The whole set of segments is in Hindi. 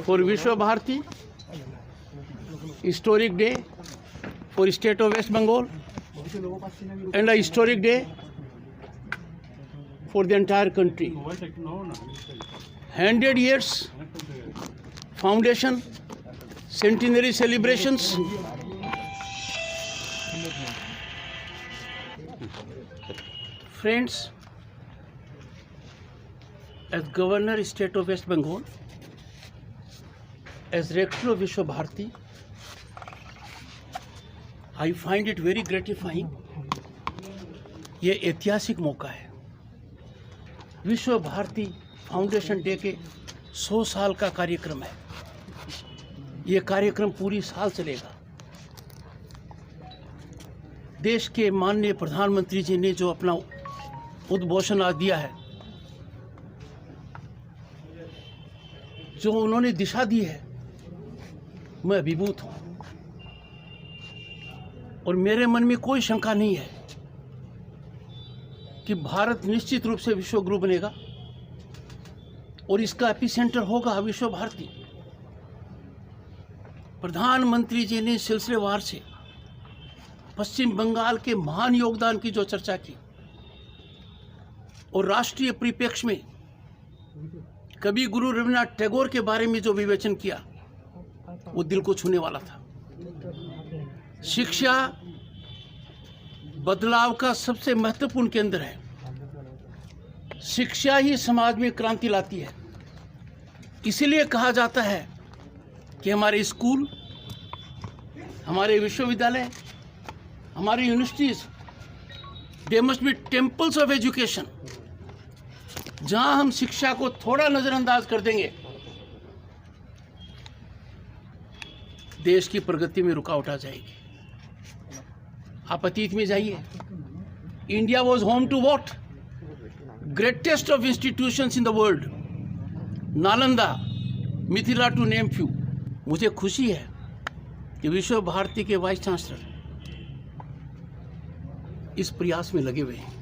for Vishwa Bharati, historic day for state of West Bengal, and a historic day for the entire country. 100 years foundation, centenary celebrations. Friends, as Governor State of West Bengal, as Rector of Vishwa Bharati, I find it very gratifying. ये ऐतिहासिक मौका है। विश्व भारती फाउंडेशन डे के 100 साल का कार्यक्रम है। ये कार्यक्रम पूरी साल चलेगा। देश के माननीय प्रधानमंत्री जी ने जो अपना उद्घोषण आज दिया है, जो उन्होंने दिशा दी है, मैं अभिभूत हूँ और मेरे मन में कोई शंका नहीं है कि भारत निश्चित रूप से विश्व गुरु बनेगा और इसका एपिसेंटर होगा विश्व भारती। प्रधानमंत्री जी ने सिलसिलेवार से पश्चिम बंगाल के महान योगदान की जो चर्चा की और राष्ट्रीय परिप्रेक्ष्य में कवि गुरु रविन्द्रनाथ टैगोर के बारे में जो विवेचन किया, वो दिल को छूने वाला था। शिक्षा बदलाव का सबसे महत्वपूर्ण केंद्र है। शिक्षा ही समाज में क्रांति लाती है। इसीलिए कहा जाता है कि हमारे स्कूल, हमारे विश्वविद्यालय, हमारी universities, they must be temples of education. जहां हम शिक्षा को थोड़ा नजरअंदाज कर देंगे, देश की प्रगति में रुकावट आ जाएगी। आप अतीत में जाइए, India was home to what? Greatest of institutions in the world, Nalanda, Mithila, to name few. मुझे खुशी है कि विश्व भारती के वाइस चांसलर इस प्रयास में लगे हुए हैं,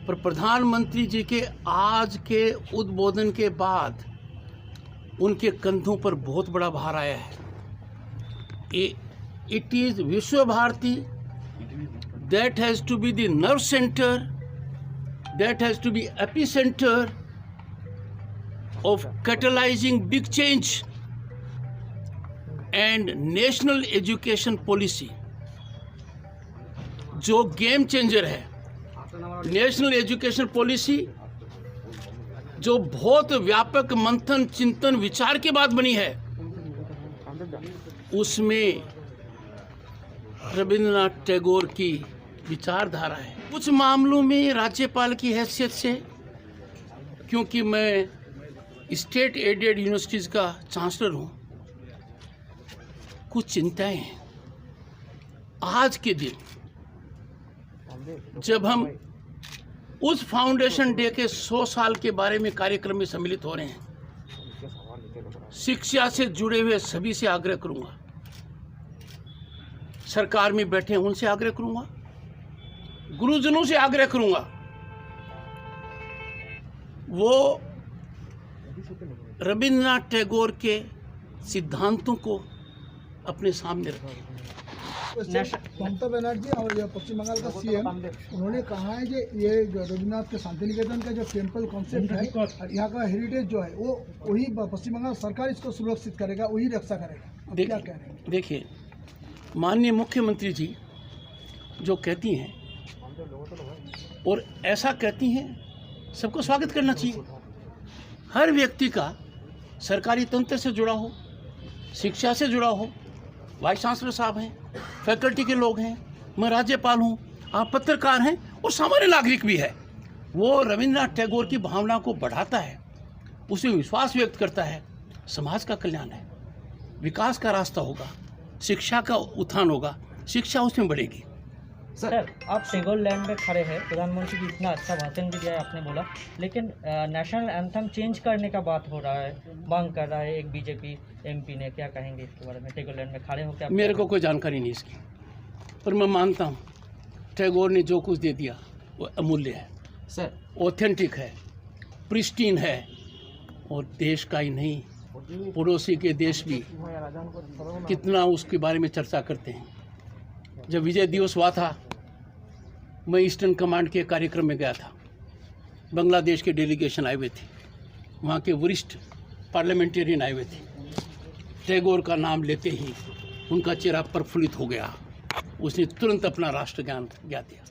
पर प्रधानमंत्री जी के आज के उद्बोधन के बाद उनके कंधों पर बहुत बड़ा भार आया है। It is Vishwa Bharati that has to be the nerve center, that has to be epicenter of catalyzing big change and national education policy, जो गेम चेंजर है। नेशनल एजुकेशन पॉलिसी जो बहुत व्यापक मंथन, चिंतन, विचार के बाद बनी है, उसमें रविन्द्रनाथ टैगोर की विचारधारा है। कुछ मामलों में राज्यपाल की हैसियत से, क्योंकि मैं स्टेट एडेड यूनिवर्सिटीज़ का चांसलर हूँ, कुछ चिंताएं हैं। आज के दिन जब हम उस फाउंडेशन डे के 100 साल के बारे में कार्यक्रम में सम्मिलित हो रहे हैं, शिक्षा से जुड़े हुए सभी से आग्रह करूंगा, सरकार में बैठे उनसे आग्रह करूंगा, गुरुजनों से आग्रह करूंगा, वो रविन्द्रनाथ टैगोर के सिद्धांतों को अपने सामने रखें। ममता बनर्जी और पश्चिम बंगाल का सीएम, उन्होंने कहा है कि ये रविन्द्रनाथ के शांति निकेतन का जो टेम्पल कॉन्सेप्ट है, यहाँ का हेरिटेज जो है, वो वही पश्चिम बंगाल सरकार इसको सुरक्षित करेगा, वही रक्षा करेगा। क्या कह रहे हैं? देखिए, माननीय मुख्यमंत्री जी जो कहती हैं और ऐसा कहती हैं, सबको स्वागत करना चाहिए। हर व्यक्ति का सरकारी तंत्र से जुड़ा हो, शिक्षा से जुड़ा हो, वाइस चांसलर साहब हैं, फैकल्टी के लोग हैं, मैं राज्यपाल हूँ, आप पत्रकार हैं और सामान्य नागरिक भी है। वो रविन्द्रनाथ टैगोर की भावना को बढ़ाता है, उसमें विश्वास व्यक्त करता है। समाज का कल्याण है, विकास का रास्ता होगा, शिक्षा का उत्थान होगा, शिक्षा उसमें बढ़ेगी। सर, आप टैगोर लैंड में खड़े हैं, प्रधानमंत्री जी इतना अच्छा भाषण भी दिया है, आपने बोला, लेकिन नेशनल एंथम चेंज करने का बात हो रहा है, मांग कर रहा है एक बीजेपी एमपी ने। क्या कहेंगे इसके बारे में? टैगोर लैंड में खड़े हो क्या? मेरे को कोई जानकारी नहीं इसकी, पर मैं मानता हूँ टैगोर ने जो कुछ दे दिया वो अमूल्य है सर, ऑथेंटिक है, प्रिस्टीन है और देश का ही नहीं पड़ोसी के देश भी कितना उसके बारे में चर्चा करते हैं। जब विजय दिवस हुआ था, मैं ईस्टर्न कमांड के कार्यक्रम में गया था। बांग्लादेश के डेलीगेशन आए हुए थे, वहाँ के वरिष्ठ पार्लियामेंटेरियन आए हुए थे। टैगोर का नाम लेते ही उनका चेहरा प्रफुल्लित हो गया। उसने तुरंत अपना राष्ट्रगान गा दिया।